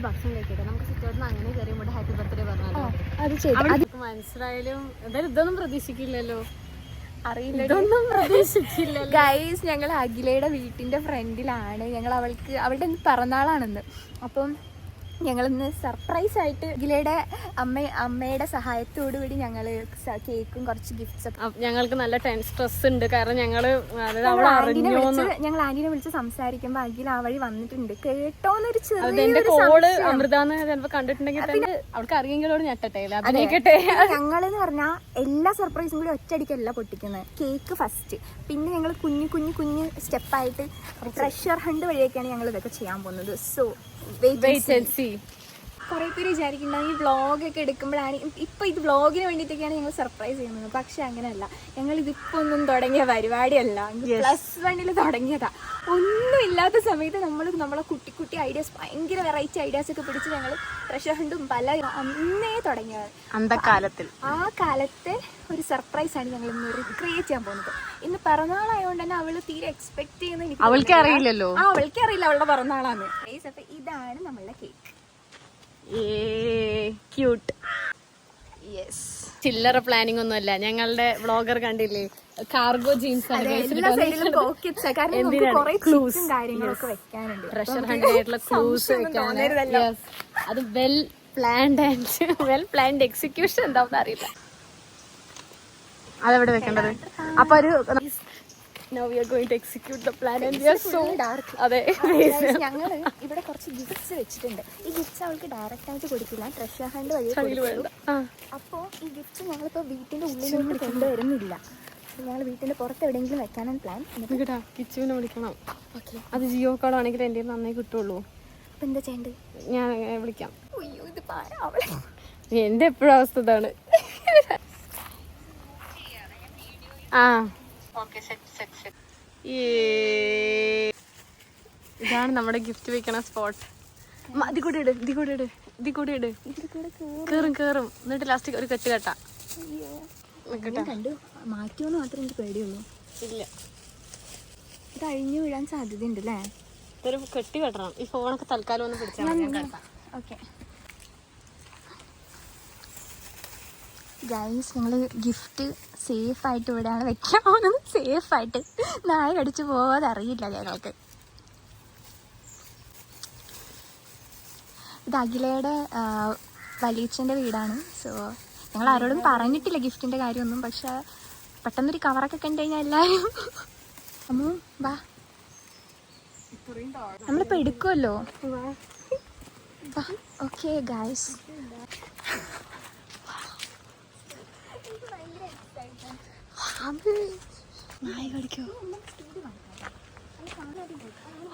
ഭക്ഷണം കഴിക്കട്ടെ. നമുക്ക് സിറ്റോട്ടിന് അങ്ങനെ കയറിയുമ്പോൾ ഹാപ്പി ബർത്ത്ഡേ പറഞ്ഞാലോ. അത് മനസ്സിലായാലും എന്തായാലും ഇതൊന്നും പ്രതീക്ഷിക്കില്ലല്ലോ. അറിയില്ല, ഇതൊന്നും പ്രതീക്ഷിക്കില്ല. ഗൈസ്, ഞങ്ങൾ അഖിലയുടെ വീട്ടിന്റെ ഫ്രണ്ടിലാണ്. ഞങ്ങൾ അവളുടെ പിറന്നാളാണെന്ന്. അപ്പം ഞങ്ങളിന്ന് സർപ്രൈസ് ആയിട്ട് അഖിലയുടെ അമ്മയുടെ സഹായത്തോടു കൂടി ഞങ്ങൾ കേക്കും കുറച്ച് ഗിഫ്റ്റ്സ് ഒക്കെ. ഞങ്ങൾക്ക് നല്ല സ്ട്രെസ് ഉണ്ട്. കാരണം ഞങ്ങൾ ആന്റീനെ വിളിച്ച് സംസാരിക്കുമ്പോ അഖില ആ വഴി വന്നിട്ടുണ്ട്. കേട്ടോന്നൊരു കോള് അമൃതാന്ന് ചിലപ്പോ കണ്ടിട്ടുണ്ടെങ്കിൽ അവൾക്ക് അറിയെങ്കിലോട് ഞെട്ടട്ടെ അതിനേക്കട്ടെ. ഞങ്ങളെന്ന് പറഞ്ഞാൽ എല്ലാ സർപ്രൈസും കൂടി ഒറ്റയടിക്കല്ല പൊട്ടിക്കുന്നത്. കേക്ക് ഫസ്റ്റ്, പിന്നെ ഞങ്ങൾ കുഞ്ഞു സ്റ്റെപ്പായിട്ട് ട്രഷർ ഹണ്ട് വഴിയൊക്കെയാണ് ഞങ്ങൾ ഇതൊക്കെ ചെയ്യാൻ പോകുന്നത്. സോ കുറെ പേര് വിചാരിക്കുന്നുണ്ടാവും ഈ വ്ളോഗൊക്കെ എടുക്കുമ്പോഴാണ് ഇപ്പൊ ഇത് വ്ളോഗിന് വേണ്ടിയിട്ടൊക്കെയാണ് ഞങ്ങൾ സർപ്രൈസ് ചെയ്യുന്നത്. പക്ഷെ അങ്ങനെയല്ല, ഞങ്ങൾ ഇതിപ്പോ ഒന്നും തുടങ്ങിയ പരിപാടിയല്ല. +1 തുടങ്ങിയതാ. ഒന്നും ഇല്ലാത്ത സമയത്ത് നമ്മളെ കുട്ടി ഐഡിയാസ്, ഭയങ്കര വെറൈറ്റി ഐഡിയാസ് ഒക്കെ പിടിച്ച് ഞങ്ങൾ ട്രഷർ ഹണ്ടും പല അന്നേ തുടങ്ങിയത്. ആ കാലത്തെ ഒരു സർപ്രൈസ് ആണ് ഞങ്ങൾ ഇന്ന് റിക്രിയേറ്റ് ചെയ്യാൻ പോകുന്നത്. ഇന്ന് പിറന്നാളായതുകൊണ്ട് തന്നെ അവള് തീരെ എക്സ്പെക്ട് ചെയ്യുന്ന അവൾക്ക് അറിയില്ലല്ലോ. അവൾക്ക് അറിയില്ല അവളുടെ പിറന്നാളാണ്. അപ്പൊ ഇതാണ് നമ്മളുടെ കേക്ക്. ക്യൂട്ട്. യെസ്, ചില്ലറ പ്ലാനിങ് ഒന്നുമല്ല. ഞങ്ങളുടെ വ്ളോഗർ കണ്ടില്ലേ, കാർഗോ ജീൻസ് ആണ്. ട്രഷർ ഹണ്ടിനായിട്ടുള്ള ക്ലൂസ് വെക്കാനാണ്. അത് വെൽ പ്ലാൻഡ് എക്സിക്യൂഷൻ എന്താണെന്ന് അറിയില്ല. അതെവിടെ വെക്കേണ്ടത്? അപ്പൊ ഒരു now we are going to execute the plan and we are so dark. അതെ, ഞങ്ങൾ ഇവിടെ കുറച്ച് ഗിഫ്റ്റ്സ് വെച്ചിട്ടുണ്ട്. ഈ ഗിഫ്റ്റ്സ് അവൾക്ക് ഡയറക്റ്റ് ആയിട്ട് കൊടുക്കില്ല, ട്രഷർ ഹണ്ട് വഴി. അപ്പോൾ ഈ ഗിഫ്റ്റ്സ് ഞങ്ങളിപ്പോൾ വീട്ടിന്റെ ഉള്ളിലോട്ട് കൊണ്ടുവരുന്നില്ല. ഞങ്ങൾ വീട്ടിന്റെ പുറത്ത് എവിടെയെങ്കിലും വെക്കാനാണ് പ്ലാൻ. കിച്ചുവിനെ വിളിക്കണം. അത് ജിയോ കാർഡ് ആണെങ്കിൽ എൻ്റെ നന്നായി കിട്ടുള്ളൂ. അപ്പൊ എന്താ ചെയ്യണ്ടേ? ഞാൻ വിളിക്കാം. എന്റെ എപ്പോഴും അവസ്ഥ ഇതാണ്. ഇതാണ് നമ്മുടെ ഗിഫ്റ്റ് വെക്കണ സ്പോട്ട്. കേറും. എന്നിട്ട് ലാസ്റ്റ് ഒരു കെട്ട് കെട്ടാ. മാറ്റിയോന്ന് മാത്രമേ എനിക്ക് പേടിയുള്ളൂ. ഇല്ല, ഇത് അഴിഞ്ഞു വീഴാൻ സാധ്യതയുണ്ട് അല്ലേ? ഇതൊരു കെട്ടി കെട്ടണം. ഈ ഫോണൊക്കെ തൽക്കാലം ഒന്ന് പിടിച്ചാൽ. ഓക്കെ ഗൈസ്, ഞങ്ങൾ ഗിഫ്റ്റ് സേഫായിട്ട് ഇവിടെയാണ് വെക്കാൻ പോകുന്നത്. സേഫായിട്ട് നായ കടിച്ചു പോവാതെ അറിയില്ല ഞങ്ങൾക്ക്. ഇത് അഖിലയുടെ വലിയച്ഛൻ്റെ വീടാണ്. സോ ഞങ്ങൾ ആരോടും പറഞ്ഞിട്ടില്ല ഗിഫ്റ്റിൻ്റെ കാര്യമൊന്നും. പക്ഷെ പെട്ടെന്നൊരു കവറൊക്കെ കണ്ടു കഴിഞ്ഞാൽ എല്ലാവരും അമ്മൂ വാ, നമ്മളിപ്പോൾ എടുക്കുമല്ലോ. ഓക്കെ ഗൈസ്, നായ കടിക്കോ?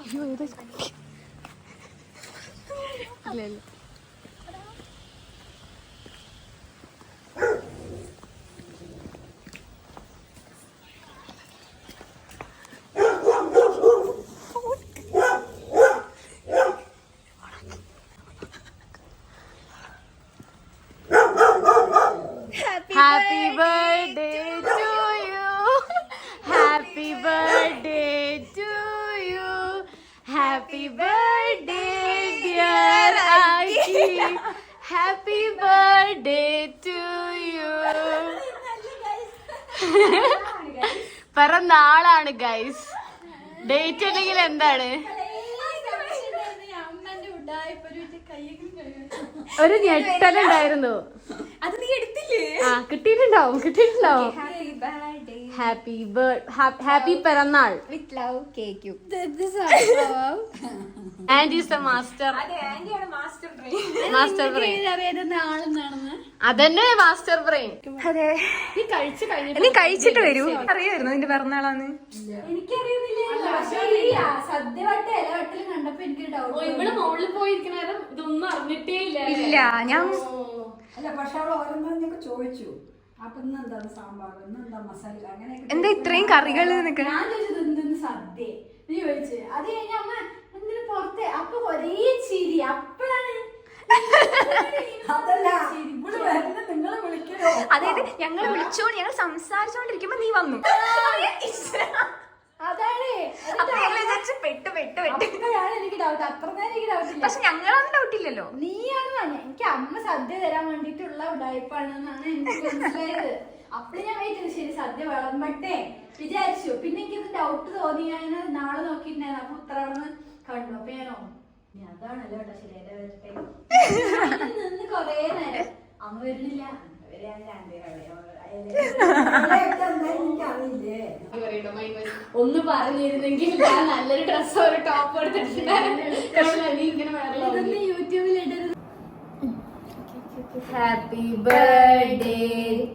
അയ്യോ, ഏതാ? ഇല്ല. Happy birthday to you. Happy birthday to you. Happy birthday dear Aki. Happy birthday to you. പിറന്നാളാണ് ഗൈസ്. ഡേറ്റ് അല്ലെങ്കിൽ എന്താണ്? ഒരു ഞെട്ടലുണ്ടായിരുന്നു. അത് നീ എടുത്തില്ലേ? കിട്ടിയിട്ടുണ്ടാവും. ഹാപ്പി പിറന്നാൾ with love cake. And is the master. Master brain. അതന്നെ മാസ്റ്റർ ബ്രെയിൻ. അതെ, നീ കഴിച്ചിട്ട് വരൂ. അറിയായിരുന്നു നിന്റെ പിറന്നാളാന്ന്? ഇല്ല, ഞാൻ എന്താ ഇത്രയും കറികൾ സദ്യ നീ ചോദിച്ചു. അത് കഴിഞ്ഞ അമ്മ എന്തിനു പുറത്തെ അപ്പൊ ഒരേ ചിരി. അപ്പഴാണ് അതായത് ഞങ്ങൾ വിളിച്ചോണ്ട് ഞങ്ങൾ സംസാരിച്ചോണ്ടിരിക്കുമ്പോ നീ വന്നു. അതാണ് അപ്പോഴാണ് എനിക്ക് ഡൗട്ട്. അത്ര നേരം എനിക്ക് ഡൗട്ടില്ല. പക്ഷെ ഞങ്ങളൊന്നും ഡൗട്ടില്ലല്ലോ. നീയാണ് എനിക്ക് അമ്മ സദ്യ തരാൻ വേണ്ടിട്ടുള്ള ഉടായ്പാണെന്നാണ് എനിക്ക് മനസ്സിലായത്. അപ്പോൾ ഞാൻ വെയിറ്റ് ശരി സദ്യ വിളമ്പട്ടെ വിചാരിച്ചു. പിന്നെ എനിക്കിത് ഡൗട്ട് തോന്നി. ഞാൻ നാളെ നോക്കിയിട്ടുണ്ടായിരുന്നു. അപ്പൊ ഉത്തരാണെന്ന് കണ്ടു. അപ്പൊ ഞാനോ അതാണല്ലോ കേട്ടോ ശരി നിന്ന് കൊറേ നേരം അമ്മ വരുന്നില്ല. ഒന്ന് പറഞ്ഞിരുന്നെങ്കിൽ ഞാൻ നല്ലൊരു ഡ്രസ്സോ ഒരു ടോപ്പ് എടുത്തിട്ടുണ്ടായിരുന്നു. യൂട്യൂബിൽ ഇടരുത്. Happy birthday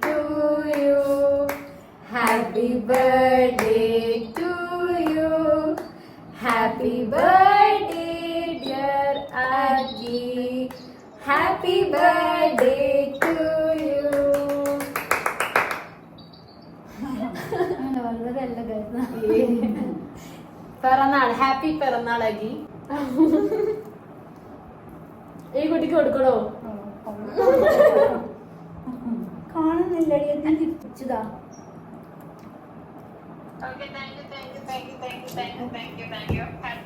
to you, happy birthday to you, happy birthday dear Aji, happy birthday to you. വളരെ നല്ല പിറന്നാൾ, ഹാപ്പി പിറന്നാൾ അജി. ഈ കുട്ടിക്ക് കൊടുക്കണോ? കാണുന്നില്ലടി എന്തിനാ തിരിച്ചതാ.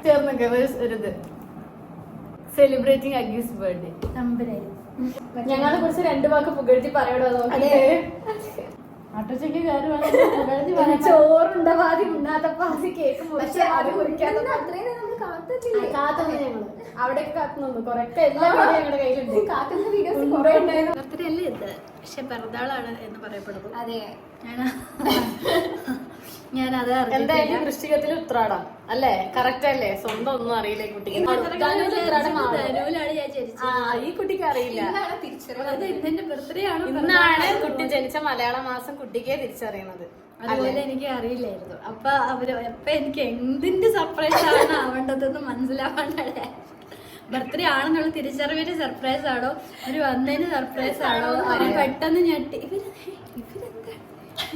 ചേർന്നൊക്കെ ഒരിത് സെലിബ്രേറ്റിംഗ് അഗീസ് ബർത്ത്ഡേ. ഞങ്ങളെ കുറിച്ച് 2 വാക്ക് പുകഴ്ത്തി പറയണോ? അട്ടച്ചക്ക് ചോറുണ്ട പാതി ഉണ്ണാത്ത പാതി കേക്ക് കാത്തുനിന്ന് ഞങ്ങള് അവിടെയൊക്കെ കാത്തുനിന്നു. കൊറേ എല്ലാ വീഡിയോ ഞങ്ങളുടെ കയ്യിലുണ്ട്. ബർത്ത്ഡേ അല്ലേ ഇത്, പക്ഷെ പിറന്നാളാണ് എന്ന് പറയപ്പെടുന്നു. അതെ, ഞാനത് എന്തായാലും വൃശ്ചികത്തിൽ ഉത്രാടം അല്ലേ? കറക്റ്റ് അല്ലേ? സ്വന്തം ഒന്നും അറിയില്ല ഈ കുട്ടിക്ക്. ഈ കുട്ടിക്ക് അറിയില്ല. ഇന്നാണ് കുട്ടി ജനിച്ച മലയാള മാസം കുട്ടിക്ക് തിരിച്ചറിയണത്. അതുപോലെ എനിക്ക് അറിയില്ലായിരുന്നു. അപ്പൊ എനിക്ക് എന്തിന്റെ സർപ്രൈസ് ആണ് ആവേണ്ടതെന്ന് മനസ്സിലാവാണ്ടേ. ബർത്ത്ഡേ ആണെന്നുള്ള തിരിച്ചറിവിന് സർപ്രൈസ് ആണോ, ഒരു വന്നതിന് സർപ്രൈസ് ആണോ, പെട്ടെന്ന് ഞെട്ടി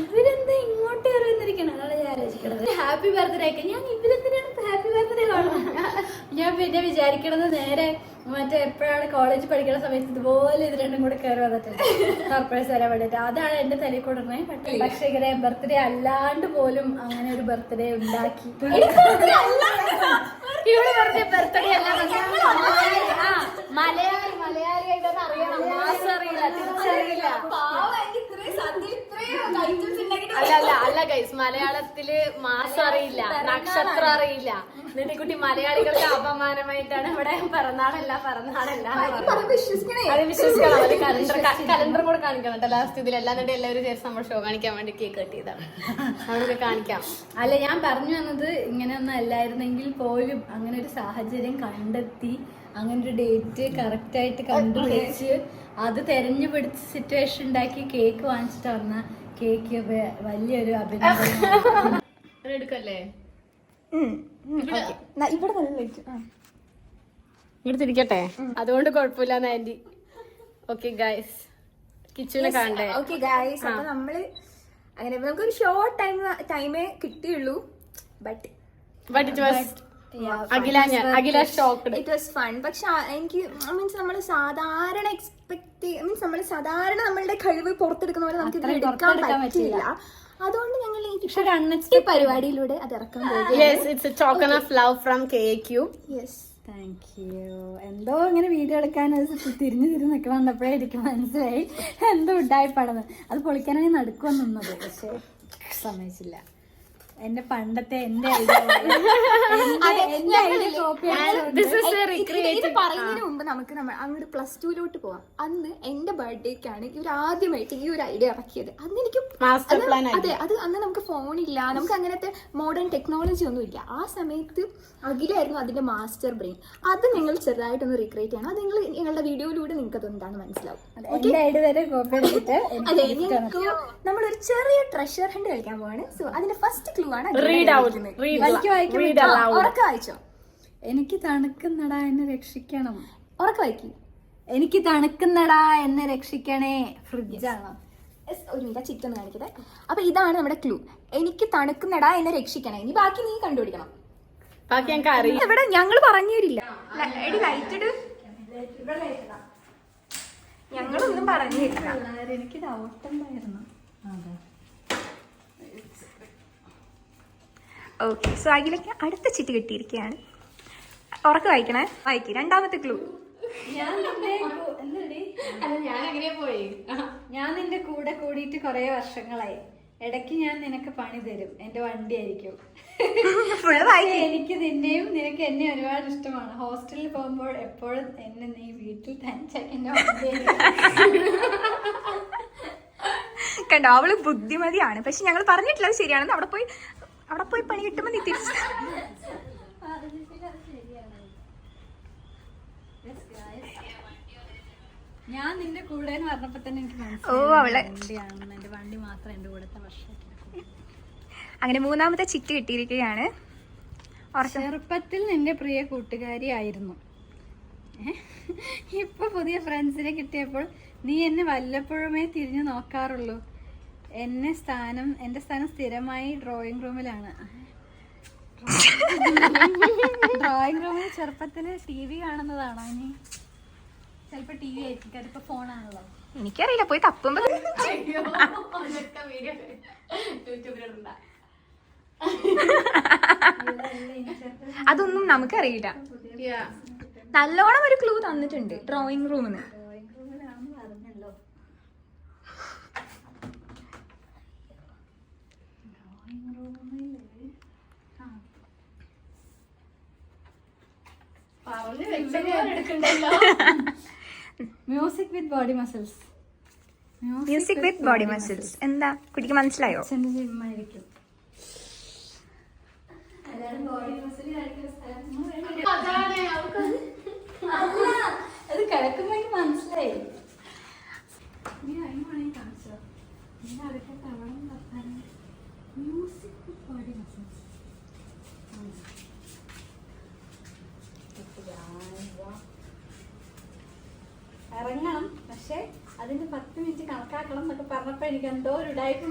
ഇവരെന്താ ഇങ്ങോട്ട് കയറിയിരിക്കണം. അതാണ് ഞാൻ ആലോചിക്കണത്. ഹാപ്പി ബർത്ത്ഡേ ഒക്കെ ഞാൻ ഇവരെന്തിനാണ് ഹാപ്പി ബർത്ത്ഡേ കാണുന്നത്. ഞാൻ പിന്നെ വിചാരിക്കണത് നേരെ മറ്റേ എപ്പോഴാണ് കോളേജ് പഠിക്കുന്ന സമയത്ത് ഇതുപോലെ ഇത് രണ്ടും കൂടെ കയറി വന്നിട്ടുണ്ട് സർപ്രൈസ് തരാൻ വേണ്ടിട്ട്. അതാണ് എന്റെ തലയിൽ കൊടുക്കുന്നത്. പക്ഷേ ഇങ്ങനെ ബർത്ത്ഡേ അല്ലാണ്ട് പോലും അങ്ങനെ ഒരു ബർത്ത്ഡേ ഉണ്ടാക്കി. ബർത്ത്ഡേ അല്ല, മലയാളിയായിട്ടൊന്നും അറിയണം. മാസം അറിയില്ല, തിരിച്ചറിയില്ല. അല്ല ഗൈസ്, മലയാളത്തില് മാസം അറിയില്ല, നക്ഷത്രം അറിയില്ല. എന്നിട്ട് കുട്ടി മലയാളികൾക്ക് അപമാനമായിട്ടാണ് ഇവിടെ പിറന്നാളല്ല അത് വിശ്വസിക്കണം. അത് കലണ്ടർ കൂടെ കാണിക്കണം കേട്ടോ ലാസ്റ്റ് ഇതിൽ. അല്ലാതെ എല്ലാവരും ചേർത്ത് നമ്മൾ ഷോ കാണിക്കാൻ വേണ്ടി കേക്ക് കെട്ടിയതാണ്. നമുക്ക് കാണിക്കാം. അല്ല, ഞാൻ പറഞ്ഞു വന്നത് ഇങ്ങനെയൊന്നും അല്ലായിരുന്നെങ്കിൽ പോലും അങ്ങനെ ഒരു സാഹചര്യം കണ്ടെത്തി അങ്ങനെ ഒരു ഡേറ്റ് കറക്റ്റ് ആയിട്ട് കണ്ടുപിടിച്ച് അത് തെരഞ്ഞുപിടിച്ച് സിറ്റുവേഷൻ ഉണ്ടാക്കി കേക്ക് വാങ്ങിച്ചിട്ട് വന്ന കേക്ക് വലിയൊരു അഭിനന്ദനം. എടുക്കല്ലേ? ഇവിടെ ഇവിടെ തിരിക്കട്ടെ, അതുകൊണ്ട് കുഴപ്പമില്ലാന്ന് ആന്റി. ഓക്കെ ഗൈസ്, കിച്ചണിൽ കാണണ്ടേ? ഓക്കെ ഗൈസ്, അപ്പൊ നമ്മള് അങ്ങനെ നമുക്കൊരു ഷോർട്ട് ടൈമേ കിട്ടിയുള്ളൂ. But it was Akhila shocked. It was fun. പക്ഷെ എനിക്ക് മീൻസ് നമ്മൾ സാധാരണ നമ്മൾ സാധാരണ നമ്മളുടെ കഴിവ് പുറത്തെടുക്കുന്ന പോലെ നമുക്ക് ഇത് എടുക്കാൻ പറ്റില്ല. അതുകൊണ്ട് ഞങ്ങൾ ഈ പരിപാടിയിലൂടെ അത് ഇറക്കാൻ പോകും. Thank you. എന്തോ ഇങ്ങനെ വീഡിയോ എടുക്കാൻ തിരിഞ്ഞു നിൽക്കാൻ വന്നപ്പോഴേ എനിക്ക് മനസ്സിലായി എന്തോ ഉണ്ടായിപ്പാണെന്ന്. അത് പൊളിക്കാനായി നടുക്കുവാൻ നിന്നത്, പക്ഷെ സമ്മതിച്ചില്ല. എന്റെ പണ്ടത്തെ എന്റെ പറയുന്നതിന് മുമ്പ് നമുക്ക് അങ്ങോട്ട് +2 പോവാം. അന്ന് എന്റെ ബർത്ത്ഡേക്കാണ് ഇവർ ആദ്യമായിട്ട് ഈ ഒരു ഐഡിയ ഇറക്കിയത്. അന്ന് എനിക്ക് അതെ, അത് അന്ന് നമുക്ക് ഫോണില്ല, നമുക്ക് അങ്ങനത്തെ മോഡേൺ ടെക്നോളജി ഒന്നും ഇല്ല. ആ സമയത്ത് അഖിലായിരുന്നു അതിന്റെ മാസ്റ്റർ ബ്രെയിൻ. അത് നിങ്ങൾ ചെറുതായിട്ടൊന്ന് റീക്രിയേറ്റ് ചെയ്യണം. അത് നിങ്ങൾ നിങ്ങളുടെ വീഡിയോയിലൂടെ നിങ്ങൾക്ക് അത് എന്താണെന്ന് മനസ്സിലാവും. അതെ, ഞങ്ങൾക്ക് നമ്മളൊരു ചെറിയ ട്രഷർ ഹണ്ട് കളിക്കാൻ പോവാണ്. സോ അതിന്റെ ഫസ്റ്റ് ക്ലൂ ആണ്. ഉറക്കെ വായിച്ചോ. എനിക്ക് തണുക്കുന്നടാ എന്നെ രക്ഷിക്കണം. ഉറക്കെ വായിക്കും. എനിക്ക് തണുക്കുന്നടാ എന്നെ രക്ഷിക്കണേ. ഫ്രിഡ്ജാണോ? ഒരു മിനിറ്റ്, ചിറ്റൊന്ന് കാണിക്കട്ടെ. അപ്പൊ ഇതാണ് നമ്മുടെ ക്ലൂ. എനിക്ക് തണുക്കുന്നടാ എന്നെ രക്ഷിക്കണേ. ഇനി ബാക്കി നീ കണ്ടുപിടിക്കണം. ഇവിടെ ഞങ്ങള് പറഞ്ഞു തരില്ല. ഞങ്ങളൊന്നും പറഞ്ഞു തരില്ല. എനിക്ക് ഡൗട്ട് ഉണ്ടായിരുന്നു. ഓക്കെ, സോ അഖിലേക്ക് അടുത്ത ചിറ്റ് കിട്ടിയിരിക്കുകയാണ്. ഉറക്കെ വായിക്കണേ, വായിക്കി. രണ്ടാമത്തെ ക്ലൂ. ഞാൻ എങ്ങനെയാ പോയി? നിന്റെ കൂടെ കൂടിയിട്ട് കുറെ വർഷങ്ങളായി. ഇടയ്ക്ക് ഞാൻ നിനക്ക് പണി തരും, എന്റെ വണ്ടി ആയിരിക്കും. എനിക്ക് നിന്നെയും നിനക്ക് എന്നെ ഒരുപാട് ഇഷ്ടമാണ്. ഹോസ്റ്റലിൽ പോകുമ്പോൾ എപ്പോഴും എന്നെ നീ വീട്ടിൽ തനിച്ചാക്കി എന്റെ വണ്ടി കണ്ടോ, അവള് ബുദ്ധിമതിയാണ്. പക്ഷെ ഞങ്ങൾ പറഞ്ഞിട്ടില്ല അത് ശരിയാണെന്ന്. അവിടെ പോയി പണി കിട്ടുമ്പോ നീ തിരിച്ചു. ഞാൻ നിന്റെ കൂടെ എന്ന് പറഞ്ഞപ്പോ തന്നെ എനിക്ക് അവളെ വണ്ടിയാണെന്ന്. എന്റെ വണ്ടി മാത്രം എന്റെ കൂടത്തെ വർഷം. അങ്ങനെ മൂന്നാമത്തെ ചിറ്റ് കിട്ടിയിരിക്കുകയാണ്. ചെറുപ്പത്തിൽ നിന്റെ പ്രിയ കൂട്ടുകാരി ആയിരുന്നു. ഇപ്പൊ പുതിയ ഫ്രണ്ട്സിനെ കിട്ടിയപ്പോൾ നീ എന്നെ വല്ലപ്പോഴുമേ തിരിഞ്ഞു നോക്കാറുള്ളൂ. എന്റെ സ്ഥാനം സ്ഥിരമായി ഡ്രോയിങ് റൂമിലാണ്. ഡ്രോയിങ് റൂമിൽ ചെറുപ്പത്തില് TV കാണുന്നതാണോ? ഇനി ചിലപ്പോ TV ആയിരിക്കും, അതിപ്പോ ഫോണാണല്ലോ. എനിക്കറിയില്ല, പോയി തപ്പുമ്പോ അതൊന്നും നമുക്കറിയില്ല. നല്ലോണം ഒരു ക്ലൂ തന്നിട്ടുണ്ട്. ഡ്രോയിങ് റൂമിന് music with body muscles. Music with body muscles എന്താ കുട്ടിക്ക് മനസ്സിലായോ? ജിമ്മായിരിക്കും. അത് കിടക്കുമ്പോ എനിക്ക് മനസ്സിലായി. Music with body muscles. ഇറങ്ങണം, പക്ഷെ അതിന്റെ 10 മിനിറ്റ് കണക്കാക്കണം എന്നൊക്കെ പറഞ്ഞപ്പോ എനിക്ക് എന്തോ ഒരു ഉടായ്പ.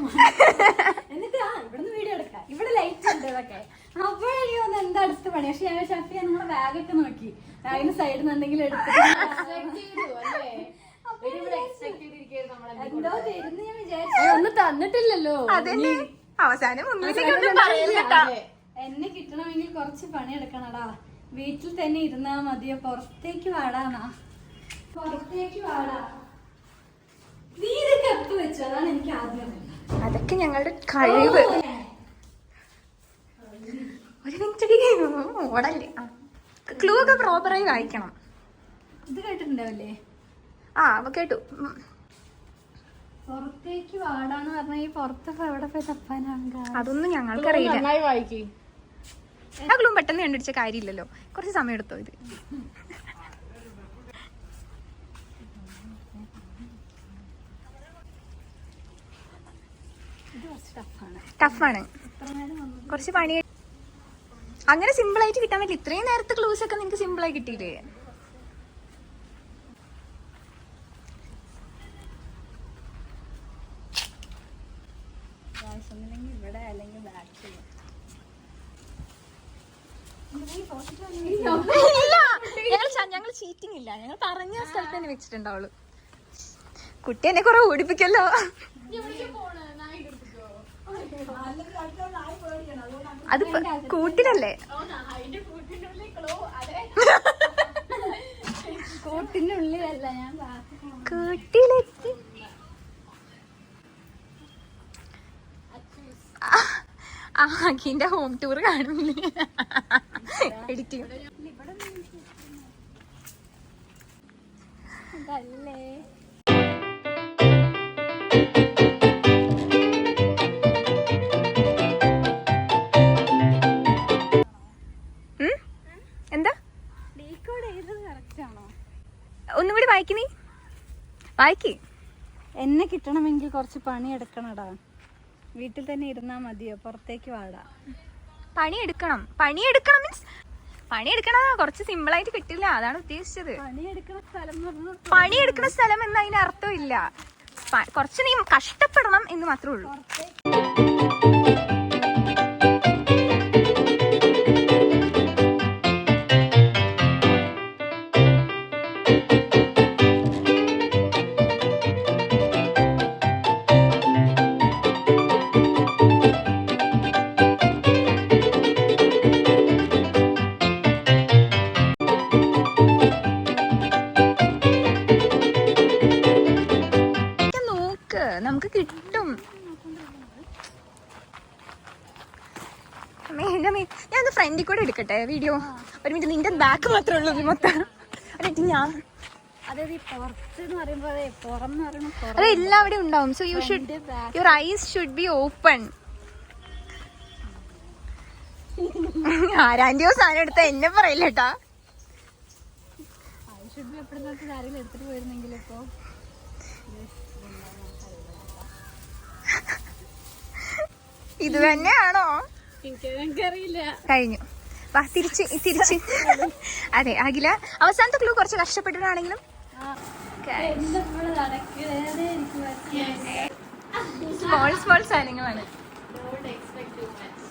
എന്നിട്ട് ഇവിടുന്ന് വീഡിയോ എടുക്കാം, ഇവിടെ ലൈറ്റ് ഉണ്ട് ഇതൊക്കെ. അപ്പോഴെനിക്ക് ഒന്ന് എന്താ അടുത്ത പണി. പക്ഷെ ഞാൻ ഷഫി നമ്മുടെ ബാഗൊക്കെ നോക്കി, ബാഗിന് സൈഡിൽ നിന്ന് എന്തെങ്കിലും എന്തോ തരുന്ന് ഞാൻ വിചാരിച്ചു. ഒന്നും തന്നിട്ടില്ലല്ലോ. അതന്നെ അവസാനം എന്നെ കിട്ടണമെങ്കിൽ കുറച്ച് പണിയെടുക്കണടാ. വീട്ടിൽ തന്നെ ഇരുന്നാ മതിയോ? പുറത്തേക്ക് വാടാന്നാ. പുറത്തേക്ക് വാടാ. നീ ഇതൊക്കെ എപ്പ വെച്ചു? അതാണ് എനിക്ക് ആദ്യം. അതൊക്കെ ഞങ്ങളുടെ കഴിവ്. ഒരു മിനിറ്റ് ഓടല്ലേ. ക്ലൂ ഒക്കെ പ്രോപ്പറായി വായിക്കണം. ഇത് കേട്ടിട്ടുണ്ടാവില്ലേ? കേട്ടു. പുറത്തേക്ക് വാടാന്ന് പറഞ്ഞ ഈ പുറത്ത് എവിടെ പോയി തപ്പാനാണ്? അതൊന്നും ഞങ്ങൾക്കറിയില്ല. വായിക്കേ. ആ ക്ലൂ പെട്ടെന്ന് കണ്ടുപിടിച്ച കാര്യമില്ലല്ലോ, കുറച്ച് സമയം എടുത്തോ. ഇത് ടഫാണ്, കുറച്ച് പണി. അങ്ങനെ സിമ്പിൾ ആയിട്ട് കിട്ടാൻ പറ്റില്ല. ഇത്രയും നേരത്തെ ക്ലൂസ് ഒക്കെ നിങ്ങക്ക് സിമ്പിൾ ആയി കിട്ടിയില്ലേ? ഇവിടെ അല്ലെങ്കിൽ ബാക്കിൽ. ഞങ്ങൾ ചീറ്റിംഗ് ഇല്ല, ഞങ്ങൾ പറഞ്ഞ സ്ഥലത്ത് തന്നെ വെച്ചിട്ടുണ്ടാവുള്ളൂ. കുട്ടി എന്നെ കുറെ ഓടിപ്പിക്കല്ലോ. അത് കൂട്ടിലല്ലേ? കൂട്ടിന്റെ ഉള്ളിലല്ല, ഞാൻ കൂട്ടിലെത്തി. അഖിന്റെ ഹോം ടൂർ കാണുന്നില്ല. എഡിറ്റിംഗ് അതല്ലേ. എന്താ ഡീകോഡ് ചെയ്തത് കറക്റ്റ് ആണോ? ഒന്നും കൂടി വായിക്ക്. നീ വായിക്ക്. എന്നെ കിട്ടണമെങ്കിൽ കുറച്ച് പണിയെടുക്കണടാ. വീട്ടിൽ തന്നെ ഇരുന്നാ മതിയോ? പുറത്തേക്ക് വാടാ. പണിയെടുക്കണം മീൻസ് പണിയെടുക്കണ കുറച്ച് സിമ്പിൾ ആയിട്ട് കിട്ടില്ല, അതാണ് ഉദ്ദേശിച്ചത്. പണിയെടുക്കണ സ്ഥലം എന്ന് അതിന് അർത്ഥമില്ല. കുറച്ച് നീ കഷ്ടപ്പെടണം എന്ന് മാത്രമേ ഉള്ളൂ. എടുക്കട്ടെ വീഡിയോ? ഒരു മിനിറ്റ്, നിന്റെ ബാക്ക് മാത്രമേ ഉള്ളൂ മൊത്തം. എന്നിട്ട് ഞാൻ അതായത് ഈ പുറത്തെന്ന് പറയുമ്പോ പുറം എന്ന് പറയുമ്പോൾ അത് എല്ലാം അവിടെ ഉണ്ടാവും. So you should, your eyes should be open. ആരാന്റിയോ സാധനം എടുത്ത എന്നെ പറയില്ല കേട്ടാ. ഐഷുഡ് എപ്പോഴും ആരെങ്കിലും എടുത്തിട്ട് പോയിരുന്നെങ്കിൽ ഇപ്പോ ഇത് തന്നെയാണോ? എനിക്കറിയില്ല. കഴിഞ്ഞു. വാ തിരിച്ച് അതെ അഖില, അവസാനത്തെ ക്ലൂ കുറച്ച് കഷ്ടപ്പെട്ടിട്ടാണെങ്കിലും സ്മോൾ സാധനങ്ങളാണ്.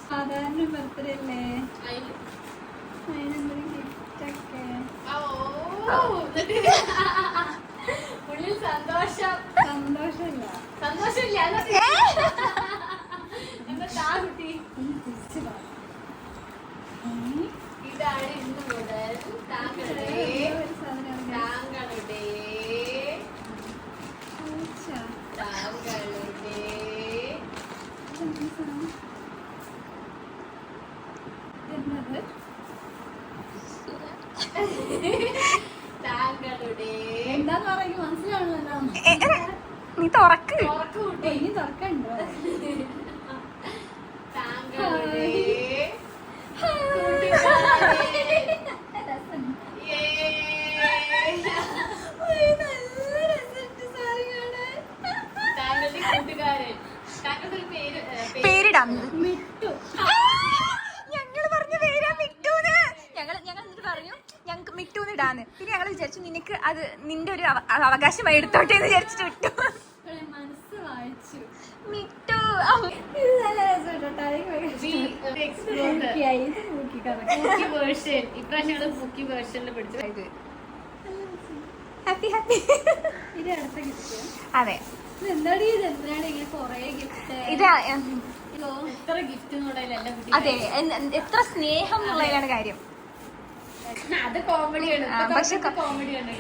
സാധാരണ ബർത്ത്ഡേ അല്ലേ, അതിനെന്തെങ്കിലും ഗിഫ്റ്റൊക്കെ. ഉള്ളിൽ സന്തോഷം. സന്തോഷമില്ല എന്താ കുട്ടി? ഇതാണ് ഇന്ന് മുതൽ താങ്കളുടെ എന്താന്ന് പറയുക മനസ്സിലാണല്ലോ. നീ തുറക്ക്. ഇനി തുറക്കണ്ടോ? പേരിടാം. മിട്ടു. ഞങ്ങള് പറഞ്ഞ പേരാ മിട്ടൂന്ന്. ഞങ്ങൾ എന്നിട്ട് പറഞ്ഞു ഞങ്ങക്ക് മിട്ടൂന്ന് ഇടാന്ന്. പിന്നെ ഞങ്ങൾ വിചാരിച്ചു നിനക്ക് അത് നിന്റെ ഒരു അവകാശമായി എടുത്തോട്ടെ എന്ന് വിചാരിച്ചിട്ട് വിട്ടു. മനസ്സ് വായിച്ചു മിട്ടു. ഇത് നല്ല രസമുണ്ട്. Happy happy. ഇത് അടുത്ത ഗിഫ്റ്റ്. അതെ, എന്താണ് ഇങ്ങനെ കൊറേ ഗിഫ്റ്റ്. ഇതാ എത്ര ഗിഫ്റ്റ് അതെ, എത്ര സ്നേഹം എന്നുള്ളതിലാണ് കാര്യം. അത് കോമഡിയാണ്. പക്ഷെ കോമഡിയാണ്.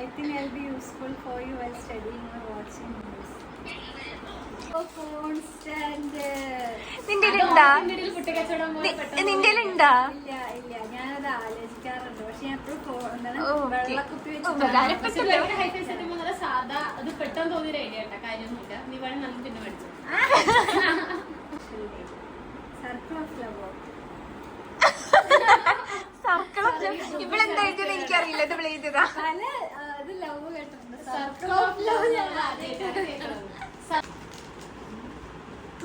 I think I'll be useful for you while studying or watching movies. Phone stand. നിന്റെ ഉണ്ടാ? കുട്ടിക്കച്ചവടം നിന്റെ ഉണ്ടാ? ഇല്ല ഞാനത് ആലോചിക്കാറുണ്ട്. പക്ഷെ ഞാൻ എപ്പോഴും വെള്ളക്കുപ്പി വെച്ച് സാധാ അത് പെട്ടെന്ന് തോന്നിയൊരു ഐഡിയ കേട്ടോ. കാര്യമൊന്നുമില്ല. നീ വേണം നല്ല പിന്നെ പഠിച്ചു. Circle of love. Circle of love. ഇവളെന്താ എഴുതിയത് എനിക്കറിയില്ല. ഇത് ഇവിടെ എഴുതിയതാ. പല ഇത് ലവ് കേട്ടിട്ടുണ്ട്. സർക്കിൾ ഓഫ് ലവ്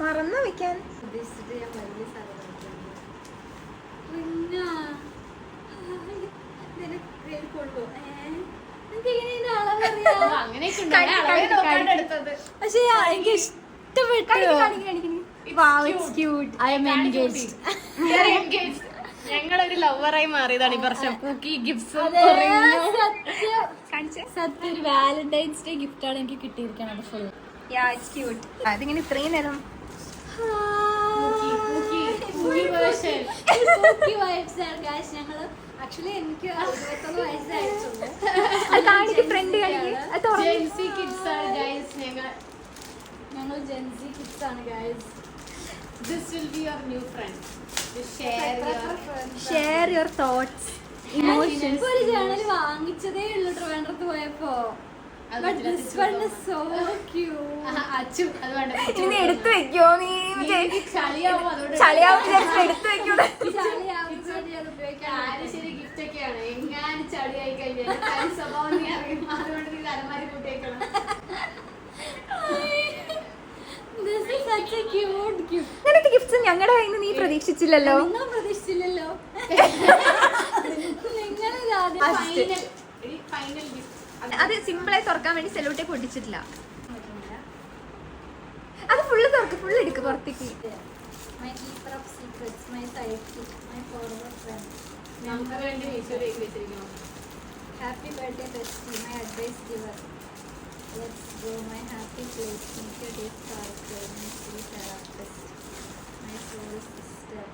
മറന്നു വെക്കാൻ ഉദ്ദേശിച്ചിട്ട് ഞാൻ വലിയ സാധനം പിന്നെ കൊള്ളു. പക്ഷെ എനിക്ക് ഇഷ്ടപ്പെട്ടു. ഞങ്ങളൊരു ലവറായി മാറിയതാണ് ഈ വർഷം. പൂക്കി ഗിഫ്റ്റ്സ് സത്യം ഒരു വാലന്റൈൻസ് ഡേ ഗിഫ്റ്റ് ആണ് എനിക്ക് കിട്ടിയിരിക്കണം. ഫുൾ അതിങ്ങനെ ഇത്രയും നേരം ഞങ്ങള് ആക്ച്വലി എനിക്ക് 21 വയസ്സായിട്ടുള്ളൂ. ഞങ്ങൾ ജെൻസി കിഡ്സ് ആണ് guys. This will be your new friend. To share your thoughts, emotions. ഒരു ജേണൽ വാങ്ങിച്ചതേ ഉള്ളൂ ട്രിവാൻഡ്രത്ത് പോയപ്പോ. But this one is so cute. ഇനി എടുത്തു വെക്കോ? നീ ചളിയാവും എടുത്തു വെക്കോ? ഗിഫ്റ്റ് ഒക്കെയാണ് എങ്ങാനും ചളിയായി കഴിഞ്ഞാൽ സ്വഭാവം നീ അറിയും. അതുകൊണ്ട് നീ അലമാരി കൂട്ടിയേക്കണം. This is such a cute gift. ഇങ്ങനത്തെ ഗിഫ്റ്റ്സ് ഞങ്ങളുടെ കയ്യിൽ നിന്ന് നീ പ്രതീക്ഷിച്ചില്ലല്ലോ. നിങ്ങൾ പ്രതീക്ഷിച്ചില്ലല്ലോ. ഫൈനൽ ഗിഫ്റ്റ് അത് സിമ്പിളായി തുറക്കാൻ വേണ്ടി സെല്ലോ ടേപ്പ് ഒട്ടിച്ചിട്ടില്ല. അത് ഫുള്ള് തുറക്ക്, ഫുള്ള് എടുക്ക് പുറത്തേക്ക്. My keeper of secrets, my sidekick, my forward friend. നമുക്ക് വേണ്ടി ഈശ്വരേക്ക് വെച്ചിരിക്കണം. Happy birthday bestie, my advice giver. Let's go, my happy place, make your day brighter, my free therapist, my soul sister.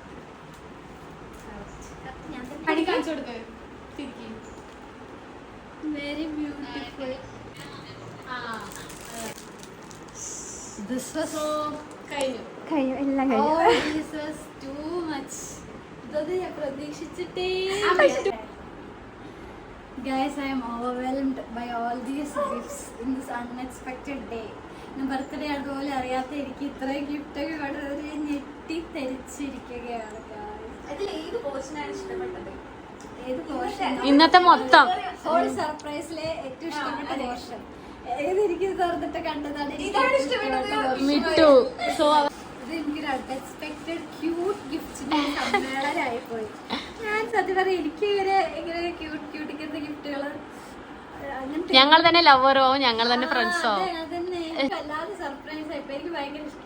അടി കാണിച്ചു കൊടുക്ക്. തിരിക്കും. Very beautiful. This was so കഴിഞ്ഞു. എല്ലാം Oh, this was too much. കൊടുത്തത് ഞാൻ പ്രതീക്ഷിച്ചിട്ടേ Guys, I am overwhelmed by all these gifts in this unexpected day. ഞാൻ birthday അതുപോലെ അറിയാത്ത എനിക്ക് ഇത്രയും ഗിഫ്റ്റ് ഒക്കെ കൊണ്ടുവന്നത് ഞാൻ ഞെട്ടി തെരിച്ചിരിക്കുകയാണ്. ഏത് പോർഷനാണ് ഇഷ്ടപ്പെട്ടത്? ഏത് പോർഷൻ? ഇന്നത്തെ മൊത്തം ഹോൾ സർപ്രൈസിലെ ഏറ്റവും ഇഷ്ടപ്പെട്ട പോർഷൻ ഏതെനിക്ക് തുറന്നിട്ട് കണ്ടതാണ്. ഇതാണ് ഇഷ്ടപ്പെട്ടത്. മിട്ടു. സോ ഇത് എനിക്കൊരു അൺഎക്സ്പെക്ടഡ് ക്യൂട്ട് ഗിഫ്റ്റിന്റെ സമ്മേളനമായിപ്പോയി. ഞാൻ സത്യം പറയാം എനിക്ക് ഇങ്ങനെ ക്യൂട്ട് ഇങ്ങനത്തെ ഗിഫ്റ്റുകള് ഞങ്ങൾ തന്നെ ലവറോ ഞങ്ങൾ തന്നെ ഫ്രണ്ട്സോ അതന്നെ എനിക്ക് വല്ലാതെ സർപ്രൈസ് ആയിപ്പോ. എനിക്ക് ഭയങ്കര ഇഷ്ടം.